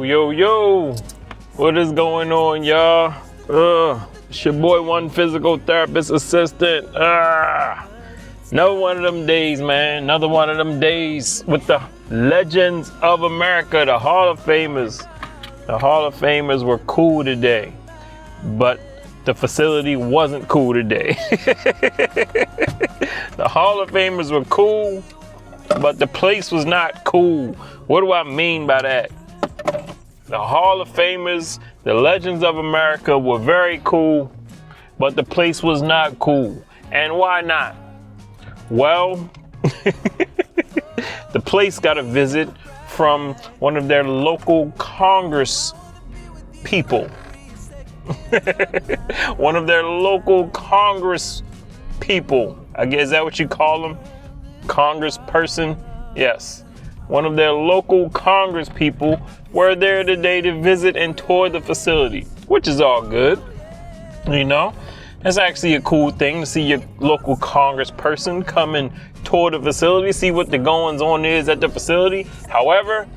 Yo, what is going on, y'all? It's your boy, one physical therapist assistant. Another one of them days, man. Another one of them days with the legends of America, the Hall of Famers. The Hall of Famers were cool today, but the facility wasn't cool today. The Hall of Famers were cool, but the place was not cool. What do I mean by that? The Hall of Famers, the legends of America were very cool, but the place was not cool. And why not? Well, the place got a visit from one of their local Congress people. One of their local Congress people. I guess, is that what you call them? Congressperson? Yes. One of their local Congress people were there today to visit and tour the facility, which is all good. You know, that's actually a cool thing to see your local Congressperson come and tour the facility, see what the goings on is at the facility. However,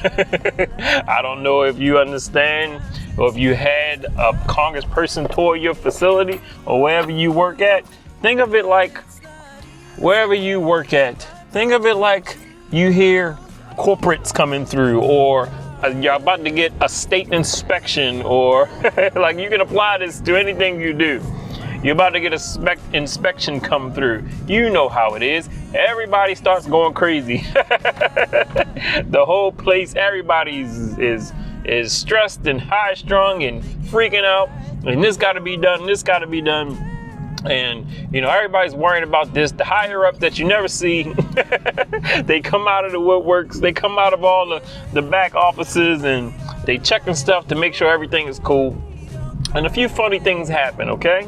I don't know if you understand or if you had a Congressperson tour your facility or wherever you work at. Think of it like wherever you work at. Think of it like you hear corporates coming through, or you're about to get a state inspection, or like you can apply this to anything you do. You're about to get a inspection come through. You know how it is. Everybody starts going crazy. The whole place, everybody is stressed and high strung and freaking out. And this got to be done. This got to be done. And, you know, everybody's worrying about this. The higher up that you never see, they come out of the woodworks. They come out of all the back offices and they checking stuff to make sure everything is cool. And a few funny things happen, okay?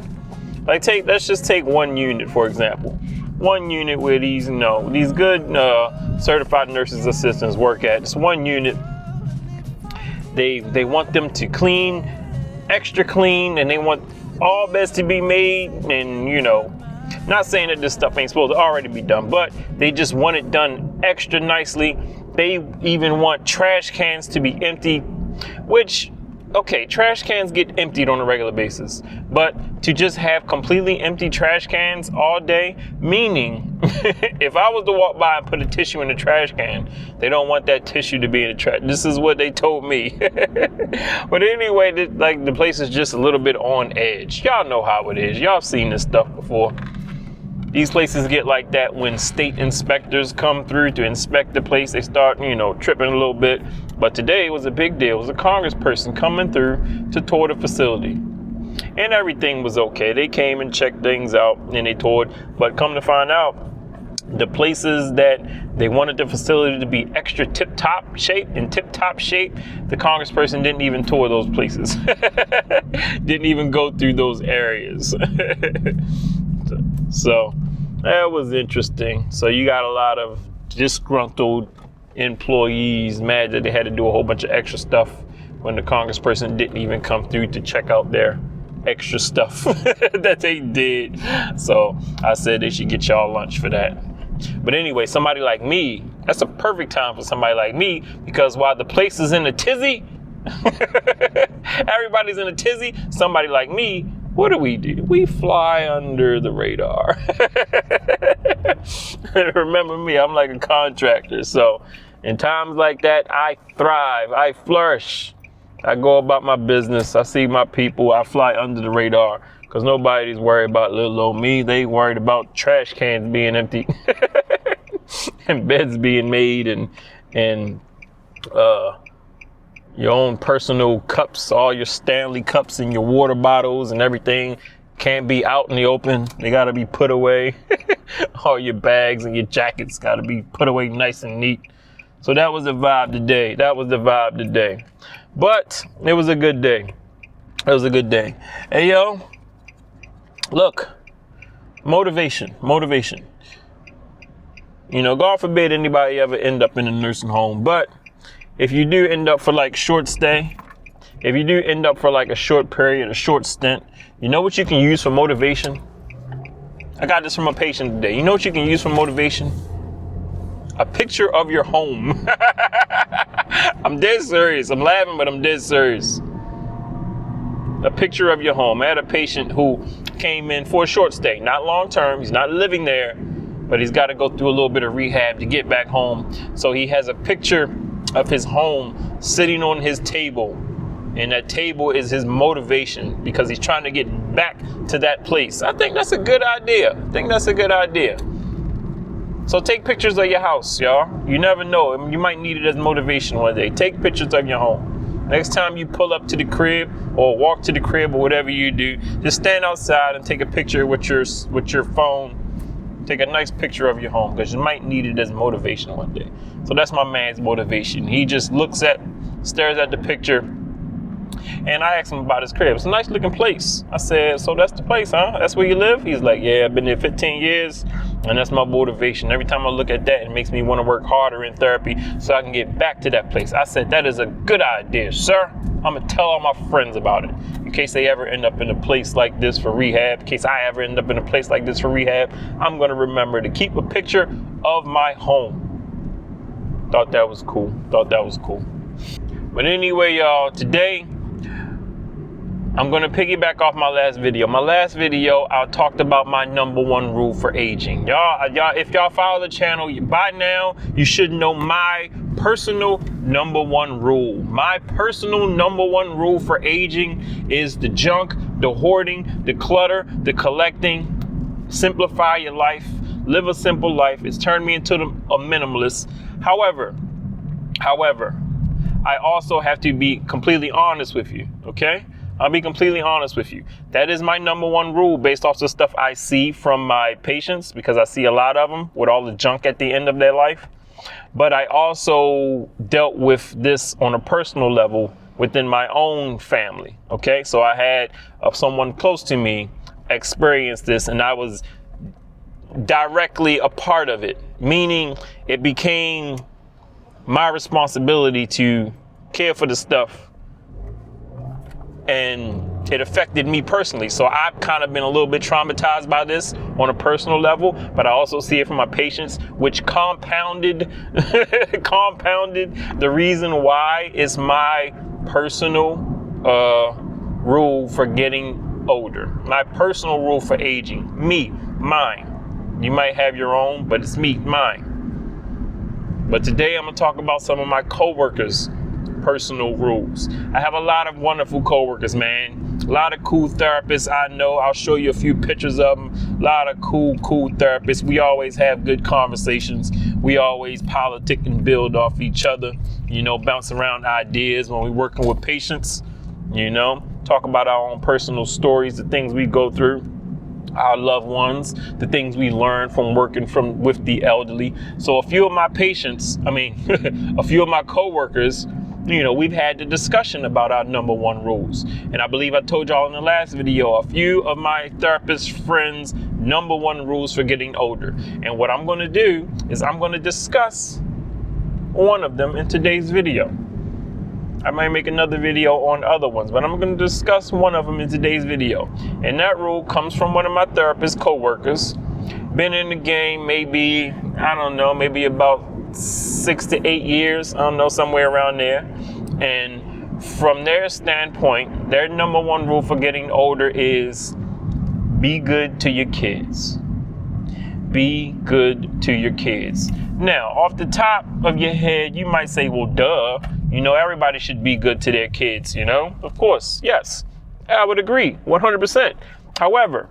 Like let's just take one unit, for example. One unit where these good certified nurses assistants work at. It's one unit. They want them to clean, extra clean, and they want all beds to be made, and not saying that this stuff ain't supposed to already be done, but they just want it done extra nicely. They even want trash cans to be empty, which, okay, trash cans get emptied on a regular basis, but to just have completely empty trash cans all day, meaning if I was to walk by and put a tissue in the trash can, they don't want that tissue to be in the trash. This is what they told me. But anyway, the place is just a little bit on edge. Y'all know how it is. Y'all have seen this stuff before. These places get like that when state inspectors come through to inspect the place. They start, tripping a little bit. But today was a big deal. It was a congressperson coming through to tour the facility. And everything was okay. They came and checked things out and they toured. But come to find out, the places that they wanted the facility to be extra tip-top shape, the congressperson didn't even tour those places. Didn't even go through those areas. So that was interesting. So you got a lot of disgruntled employees mad that they had to do a whole bunch of extra stuff when the congressperson didn't even come through to check out their extra stuff that they did. So I said they should get y'all lunch for that. But anyway, somebody like me, that's a perfect time for somebody like me, because while the place is in a tizzy, everybody's in a tizzy, somebody like me, what do? We fly under the radar. Remember me, I'm like a contractor. So in times like that, I thrive, I flourish. I go about my business. I see my people. I fly under the radar because nobody's worried about little old me. They worried about trash cans being empty and beds being made and your own personal cups, all your Stanley cups and your water bottles and everything can't be out in the open. They got to be put away. All your bags and your jackets got to be put away nice and neat. So that was the vibe today. But it was a good day. Hey, yo, look, motivation. God forbid anybody ever end up in a nursing home. But if you do end up for like short stay, if you do end up for like a short period, a short stint, you know what you can use for motivation? I got this from a patient today. You know what you can use for motivation? A picture of your home. I'm dead serious. I'm laughing, but I'm dead serious. A picture of your home. I had a patient who came in for a short stay, not long term. He's not living there, but he's got to go through a little bit of rehab to get back home. So he has a picture of his home sitting on his table. And that table is his motivation because he's trying to get back to that place. I think that's a good idea. So take pictures of your house, y'all. You never know. You might need it as motivation one day. Take pictures of your home. Next time you pull up to the crib or walk to the crib or whatever you do, just stand outside and take a picture with your phone. Take a nice picture of your home because you might need it as motivation one day. So that's my man's motivation. He just stares at the picture, and I asked him about his crib. It's a nice looking place. I said, so that's the place, huh? That's where you live? He's like, yeah, I've been there 15 years, and that's my motivation. Every time I look at that, it makes me want to work harder in therapy so I can get back to that place. I said, that is a good idea, sir. I'm going to tell all my friends about it in case they ever end up in a place like this for rehab. In case I ever end up in a place like this for rehab, I'm going to remember to keep a picture of my home. Thought that was cool. But anyway, y'all, today I'm going to piggyback off my last video. My last video, I talked about my number one rule for aging. Y'all, if y'all follow the channel, by now, you should know my personal number one rule. My personal number one rule for aging is the junk, the hoarding, the clutter, the collecting. Simplify your life. Live a simple life. It's turned me into a minimalist. However, I also have to be completely honest with you, okay? I'll be completely honest with you. That is my number one rule based off the stuff I see from my patients, because I see a lot of them with all the junk at the end of their life. But I also dealt with this on a personal level within my own family, okay? So I had someone close to me experience this, and I was directly a part of it, meaning it became my responsibility to care for the stuff, and it affected me personally. So I've kind of been a little bit traumatized by this on a personal level, but I also see it from my patients, which compounded the reason why it's my personal rule for getting older. My personal rule for aging. Mine. You might have your own, but it's mine. But today I'm gonna talk about some of my coworkers' personal rules. I have a lot of wonderful coworkers, man. A lot of cool therapists I know. I'll show you a few pictures of them. A lot of cool therapists. We always have good conversations. We always politic and build off each other, bounce around ideas when we're working with patients, talk about our own personal stories, the things we go through, our loved ones, the things we learn from working with the elderly. So a few of my a few of my coworkers, we've had the discussion about our number one rules. And I believe I told y'all in the last video, a few of my therapist friends' number one rules for getting older. And what I'm going to do is I'm going to discuss one of them in today's video. I might make another video on other ones, but I'm going to discuss one of them in today's video. And that rule comes from one of my therapist coworkers. Been in the game maybe about 6 to 8 years, somewhere around there. And from their standpoint, their number one rule for getting older is be good to your kids. Be good to your kids. Now, off the top of your head, you might say, well, duh, everybody should be good to their kids, Of course, yes, I would agree 100%. However,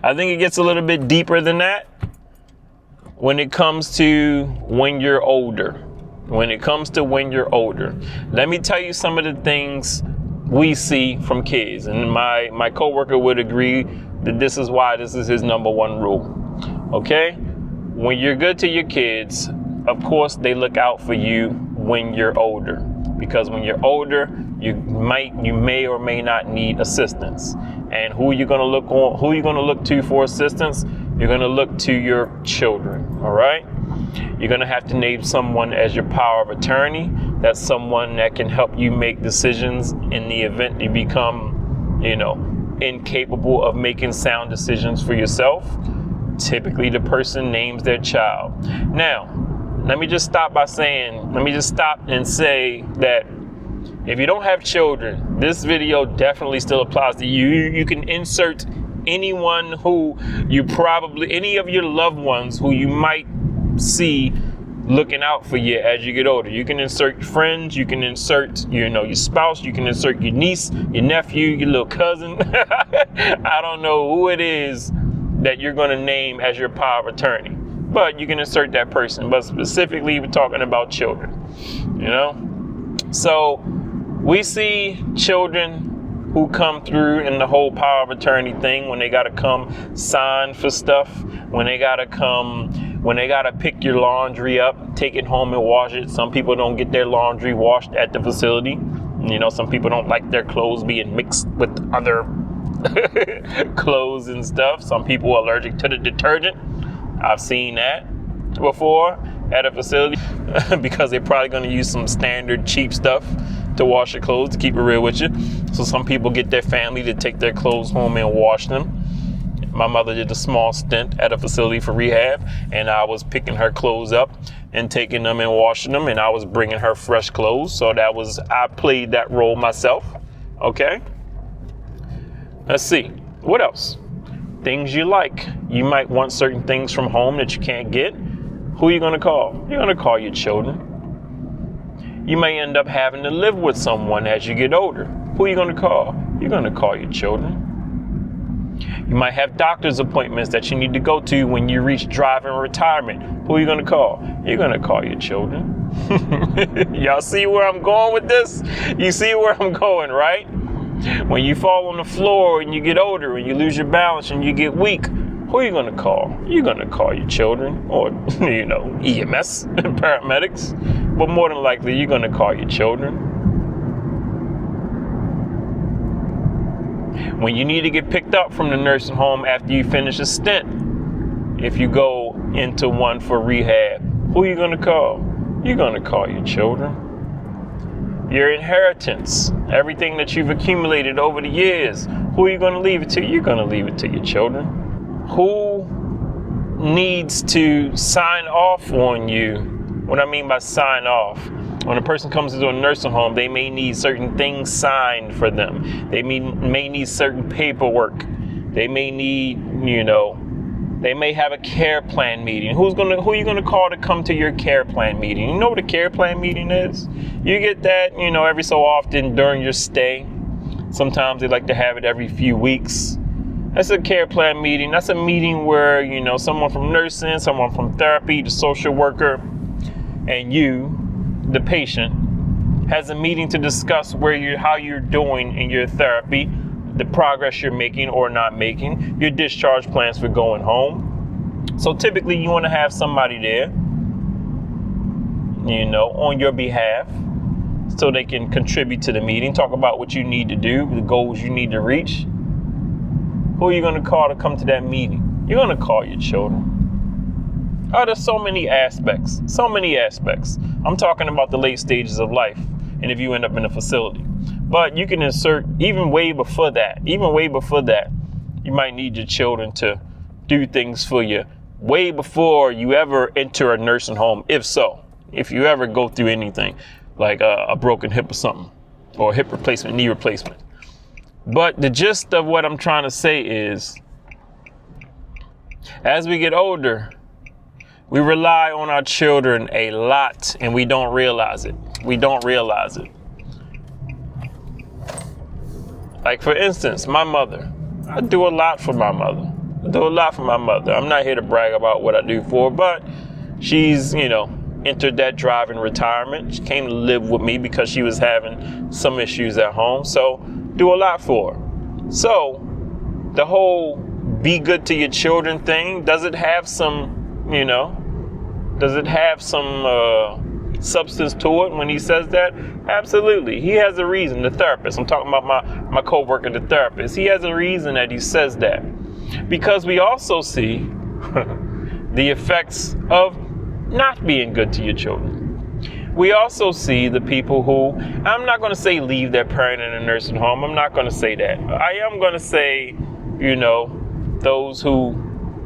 I think it gets a little bit deeper than that when it comes to when you're older. Let me tell you some of the things we see from kids, and my coworker would agree that this is why this is his number one rule. Okay? When you're good to your kids, of course they look out for you when you're older, because when you're older, you may or may not need assistance. And who you're going to look to for assistance? You're going to look to your children. All right? You're going to have to name someone as your power of attorney. That's someone that can help you make decisions in the event you become, incapable of making sound decisions for yourself. Typically, the person names their child. Now, let me just stop and say that if you don't have children, this video definitely still applies to you. You can insert anyone who any of your loved ones who you might see looking out for you as you get older. You can insert friends, you can insert, your spouse, you can insert your niece, your nephew, your little cousin. I don't know who it is that you're going to name as your power of attorney, but you can insert that person. But specifically, we're talking about children, So we see children who come through in the whole power of attorney thing when they got to come sign for stuff, when they got to pick your laundry up, take it home and wash it. Some people don't get their laundry washed at the facility. Some people don't like their clothes being mixed with other clothes and stuff. Some people are allergic to the detergent. I've seen that before at a facility because they're probably going to use some standard cheap stuff to wash your clothes, to keep it real with you. So some people get their family to take their clothes home and wash them. My mother did a small stint at a facility for rehab, and I was picking her clothes up and taking them and washing them, and I was bringing her fresh clothes. So I played that role myself. Okay. Let's see. What else? Things you like. You might want certain things from home that you can't get. Who are you going to call? You're going to call your children. You may end up having to live with someone as you get older. Who are you going to call? You're going to call your children. You might have doctor's appointments that you need to go to when you reach driving retirement. Who are you going to call? You're going to call your children. Y'all see where I'm going with this? You see where I'm going, right? When you fall on the floor and you get older and you lose your balance and you get weak, who are you going to call? You're going to call your children or, EMS, paramedics. But more than likely, you're going to call your children. When you need to get picked up from the nursing home after you finish a stint, if you go into one for rehab, who are you going to call? You're going to call your children. Your inheritance, everything that you've accumulated over the years, who are you going to leave it to? You're going to leave it to your children. Who needs to sign off on you? What I mean by sign off, when a person comes into a nursing home, they may need certain things signed for them. They may need certain paperwork. They may need, they may have a care plan meeting. Who are you gonna call to come to your care plan meeting? You know what a care plan meeting is? You get that, every so often during your stay. Sometimes they like to have it every few weeks. That's a care plan meeting. That's a meeting where, someone from nursing, someone from therapy, the social worker, and you, the patient, has a meeting to discuss how you're doing in your therapy, the progress you're making or not making, your discharge plans for going home. So typically you want to have somebody there, on your behalf, so they can contribute to the meeting, talk about what you need to do, the goals you need to reach. Who are you going to call to come to that meeting? You're going to call your children. Oh, there's so many aspects. I'm talking about the late stages of life, and if you end up in a facility. But you can insert even way before that. You might need your children to do things for you way before you ever enter a nursing home, if you ever go through anything like a broken hip or something, or a hip replacement, knee replacement. But the gist of what I'm trying to say is, as we get older, we rely on our children a lot, and we don't realize it. Like, for instance, my mother. I do a lot for my mother. I'm not here to brag about what I do for her, but she's, entered that driving retirement. She came to live with me because she was having some issues at home. So, do a lot for her. So, the whole be good to your children thing, does it have some substance to it when he says that? Absolutely. He has a reason, the therapist. I'm talking about my co-worker, the therapist. He has a reason that he says that. Because we also see the effects of not being good to your children. We also see the people who, I'm not going to say leave their parent in a nursing home. I'm not going to say that. I am going to say, those who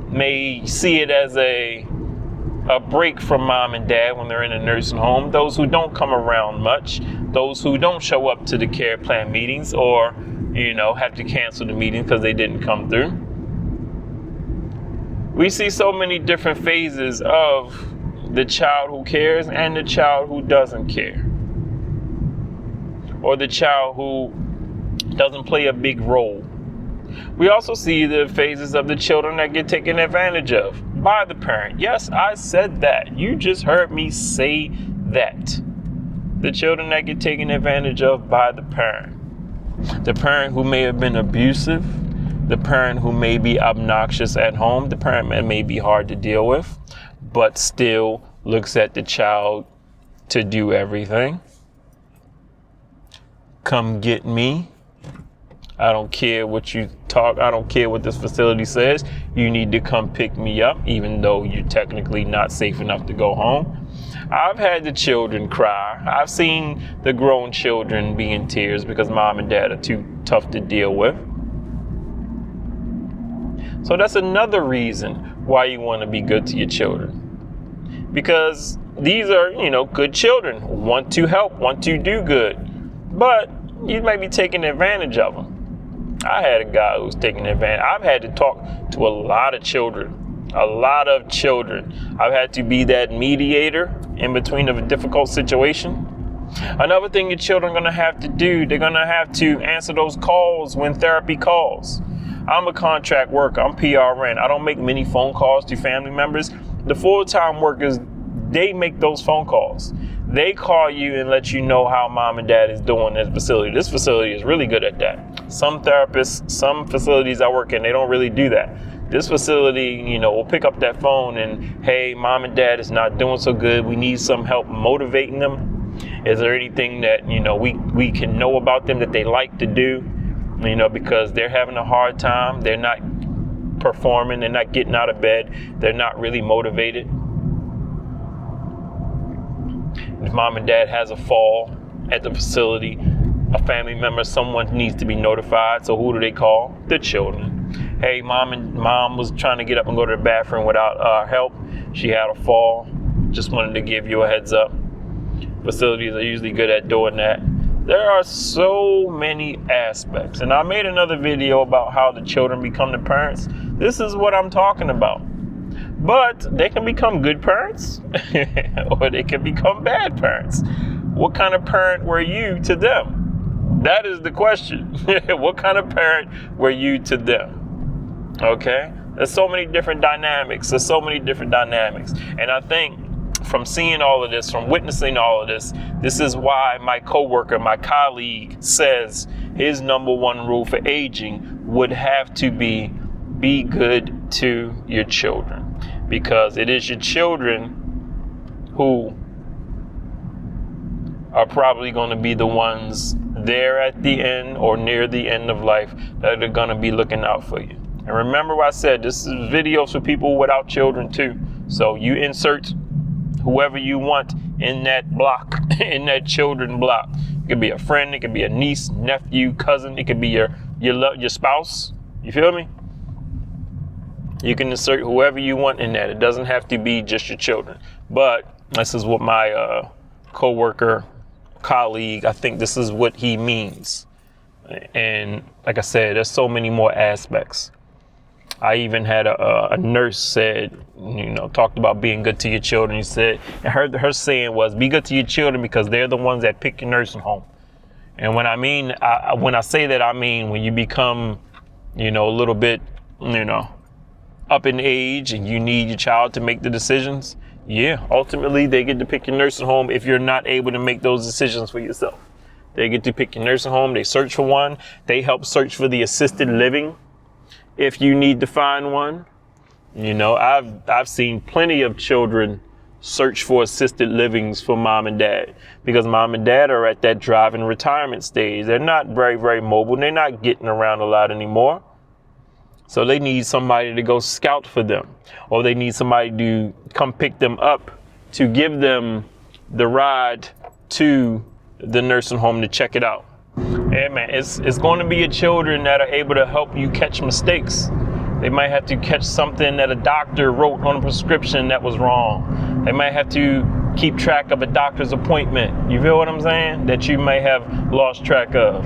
may see it as a break from mom and dad when they're in a nursing home, those who don't come around much, those who don't show up to the care plan meetings or, have to cancel the meeting because they didn't come through. We see so many different phases of the child who cares and the child who doesn't care, or the child who doesn't play a big role. We also see the phases of the children that get taken advantage of by the parent. Yes, I said that. You just heard me say that. The children that get taken advantage of by the parent. The parent who may have been abusive, the parent who may be obnoxious at home, the parent that may be hard to deal with, but still looks at the child to do everything. Come get me. I don't care what you talk. I don't care what this facility says. You need to come pick me up, even though you're technically not safe enough to go home. I've had the children cry. I've seen the grown children be in tears because mom and dad are too tough to deal with. So that's another reason why you want to be good to your children. Because these are, good children, want to help, want to do good, but you may be taking advantage of them. I had a guy who was taking advantage. I've had to talk to a lot of children. I've had to be that mediator in between of a difficult situation. Another thing your children are going to have to do, they're going to have to answer those calls when therapy calls. I'm a contract worker. I'm PRN. I don't make many phone calls to family members. The full-time workers, they make those phone calls. They call you and let you know how mom and dad is doing at the facility. This facility is really good at that. Some therapists, some facilities I work in, they don't really do that. This facility, will pick up that phone and, hey, mom and dad is not doing so good. We need some help motivating them. Is there anything that, we can know about them that they like to do? Because they're having a hard time. They're not performing. They're not getting out of bed. They're not really motivated. If mom and dad has a fall at the facility, a family member, someone needs to be notified. So who do they call? The children. Hey, mom was trying to get up and go to the bathroom without help. She had a fall. Just wanted to give you a heads up. Facilities are usually good at doing that. There are so many aspects. And I made another video about how the children become the parents. This is what I'm talking about. But they can become good parents or they can become bad parents. What kind of parent were you to them? That is the question. What kind of parent were you to them? Okay? There's so many different dynamics. And I think from seeing all of this, from witnessing all of this, this is why my coworker, my colleague says his number one rule for aging would have to be good to your children. Because it is your children who are probably going to be the ones there at the end or near the end of life that are going to be looking out for you. And remember what I said, this is videos for people without children too. So you insert whoever you want in that block, in that children block. It could be a friend, it could be a niece, nephew, cousin, it could be your spouse. You feel me? You can insert whoever you want in that. It doesn't have to be just your children. But this is what my coworker, colleague, I think this is what he means. And like I said, there's so many more aspects. I even had a nurse said, talked about being good to your children. He said, and her saying was, be good to your children because they're the ones that pick your nursing home. And when I say that, I mean when you become, a little bit, up in age and you need your child to make the decisions, ultimately they get to pick your nursing home if you're not able to make those decisions for yourself. They get to pick your nursing home. They search for one. They help search for the assisted living if you need to find one. I've seen plenty of children search for assisted livings for mom and dad because mom and dad are at that driving retirement stage. They're not very, very mobile. They're not getting around a lot anymore. So they need somebody to go scout for them, or they need somebody to come pick them up to give them the ride to the nursing home to check it out. Yeah, man, it's going to be your children that are able to help you catch mistakes. They might have to catch something that a doctor wrote on a prescription that was wrong. They might have to keep track of a doctor's appointment. You feel what I'm saying? That you may have lost track of.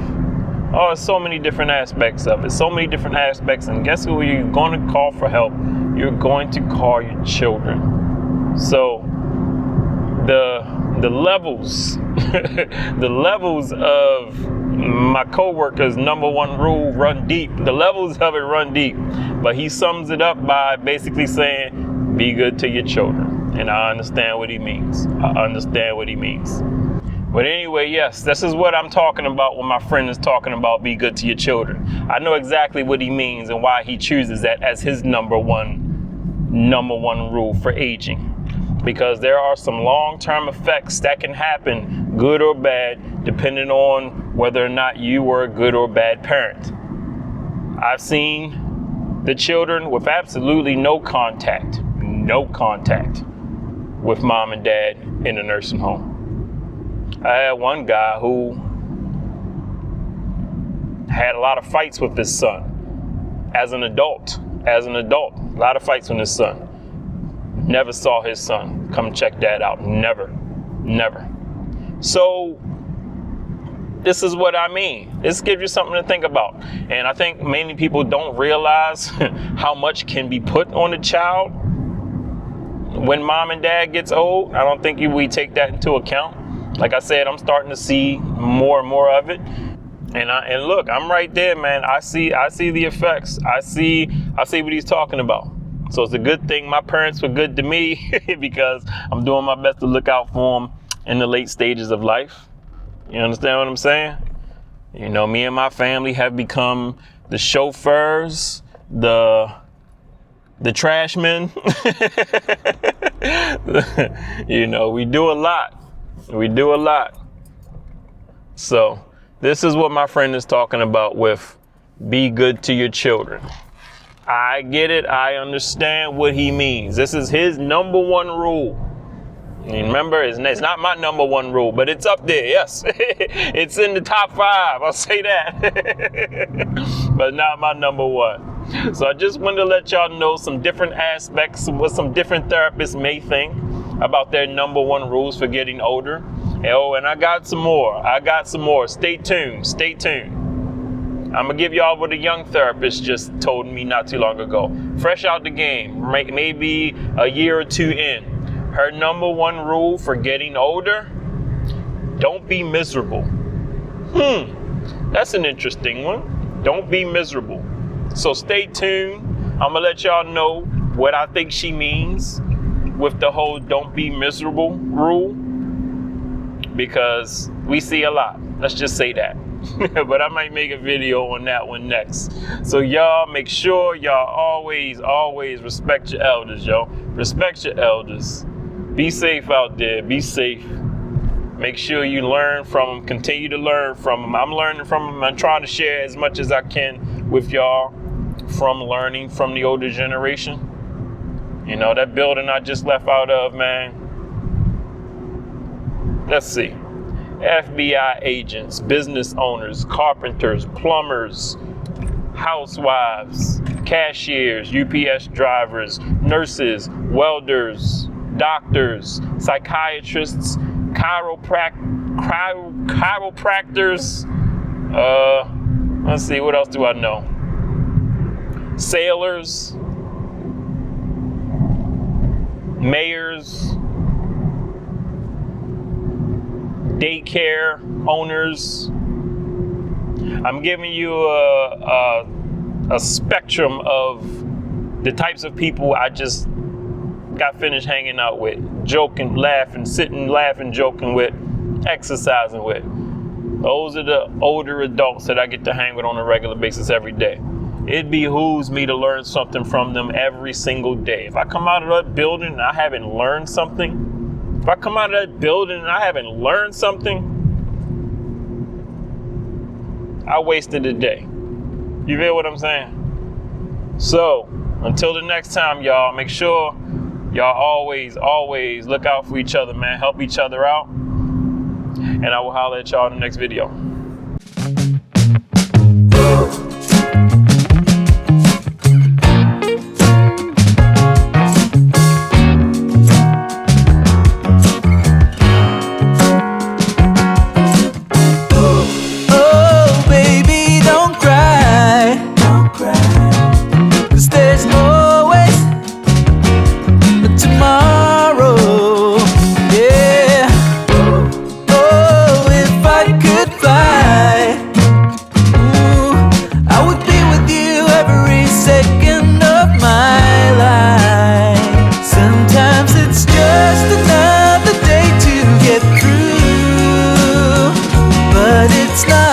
Oh, it's so many different aspects of it. So many different aspects. And guess who you're going to call for help? You're going to call your children. So the levels, the levels of my coworker's number one rule run deep. The levels of it run deep. But he sums it up by basically saying, be good to your children. And I understand what he means. I understand what he means. But anyway, yes, this is what I'm talking about when my friend is talking about be good to your children. I know exactly what he means and why he chooses that as his number one rule for aging. Because there are some long-term effects that can happen, good or bad, depending on whether or not you were a good or bad parent. I've seen the children with absolutely no contact with mom and dad in a nursing home. I had one guy who had a lot of fights with his son as an adult, a lot of fights with his son. Never saw his son come check dad out. Never. So this is what I mean. This gives you something to think about. And I think many people don't realize how much can be put on a child when mom and dad gets old. I don't think we take that into account. Like I said, I'm starting to see more and more of it. And look, I'm right there, man. I see the effects. I see what he's talking about. So it's a good thing my parents were good to me because I'm doing my best to look out for them in the late stages of life. You understand what I'm saying? You know, me and my family have become the chauffeurs, the trash men. You know, we do a lot. So this is what my friend is talking about with be good to your children. I get it. I understand what he means. This is his number one rule. And remember, it's not my number one rule, but it's up there. Yes, it's in the top 5. I'll say that, but not my number one. So I just wanted to let y'all know some different aspects of what some different therapists may think about their number one rules for getting older. Oh, and I got some more. Stay tuned. I'm gonna give y'all what a young therapist just told me not too long ago. Fresh out the game, maybe a year or two in. Her number one rule for getting older, don't be miserable. That's an interesting one. Don't be miserable. So stay tuned. I'm gonna let y'all know what I think she means with the whole don't be miserable rule, because we see a lot. Let's just say that. But I might make a video on that one next. So y'all make sure y'all always respect your elders, yo. Respect your elders. Be safe out there. Be safe. Make sure you learn from them. Continue to learn from them. I'm learning from them. I'm trying to share as much as I can with y'all from learning from the older generation. You know, that building I just left out of, man. Let's see. FBI agents, business owners, carpenters, plumbers, housewives, cashiers, UPS drivers, nurses, welders, doctors, psychiatrists, chiropractors. Let's see, what else do I know? Sailors, mayors, daycare owners. I'm giving you a spectrum of the types of people I just got finished hanging out with, joking, laughing, joking with, exercising with. Those are the older adults that I get to hang with on a regular basis every day. It behooves me to learn something from them every single day. If I come out of that building and I haven't learned something, I wasted a day. You feel what I'm saying? So, until the next time, y'all, make sure y'all always look out for each other, man. Help each other out. And I will holler at y'all in the next video. it's not